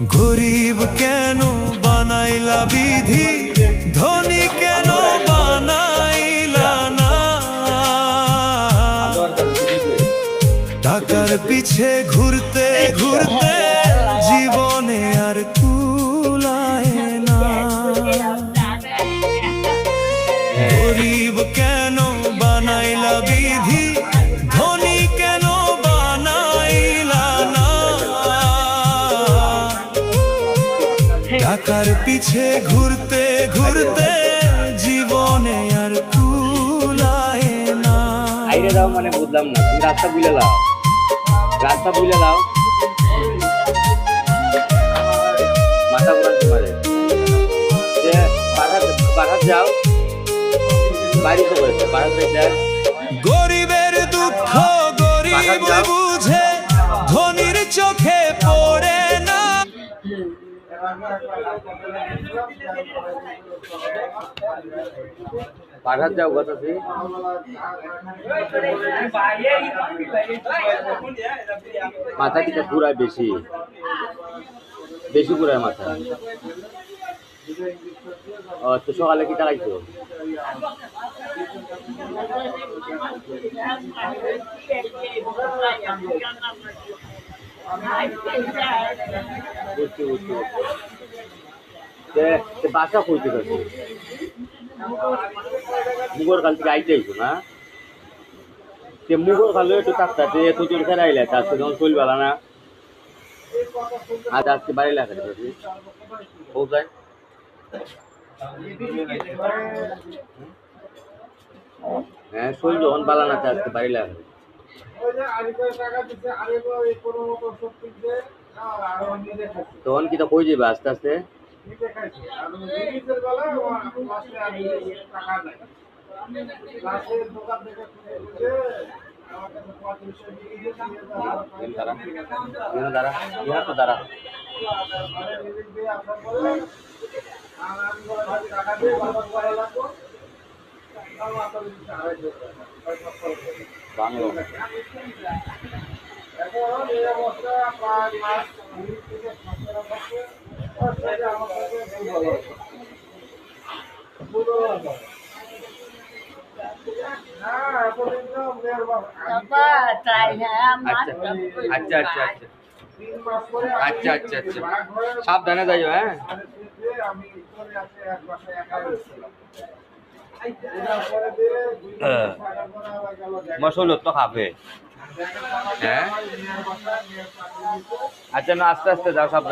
গরিব কেন বানাইলা বিধি, ধনী কেন বানাইলা না। টাকার পিছে ঘুরতে ঘুরতে জীবনে আর কুলায় না। গরিব কেন বানাইলা বিধি, ধনী কেন বানাইলা না। টাকার পিছে ঘুরতে ঘুরতে জীবনে আর কুলায় না। আইরে দাও মানে বুঝলাম না, তুমি রাস্তা বুঝে লাও, রাস্তা বুঝে লাও, মাথা ঘোরান তোমার যে পাঠাত যাও, বাড়ি তো করেছে পাঠাত যায়। গরিবের দুঃখ গরিব বুঝে, ধনীর চোখে পড়ে না। পাঠাত যাও কথা তুই মাথা কিটা ঘুরায়, বেশি বেশি ঘুরায় মাথা। তো সকালে কি টাকাইছো? বুঝছি বুঝছি। বাসা কইতে পারছি মুগর খাল থেকে আইতে আইছো না? সে মুগর খালে একটু তাকতাছে, এত জোর খেয়ে আইলে আজকে যখন চল বেলা না, আজ আজকে বাড়ি লেখা দিতেছি পৌঁছায়। হ্যাঁ শৈল যখন বালানাতে আজকে বাড়ি লেখা তখন কি তো কই যাবে আস্তে আস্তে। বাংলা আচ্ছা আচ্ছা আচ্ছা আচ্ছা আচ্ছা আচ্ছা সাবধানে যাইও। হ্যাঁ মশল তো খাবে। হ্যাঁ আচ্ছা না আস্তে আস্তে যাও সাবধানে।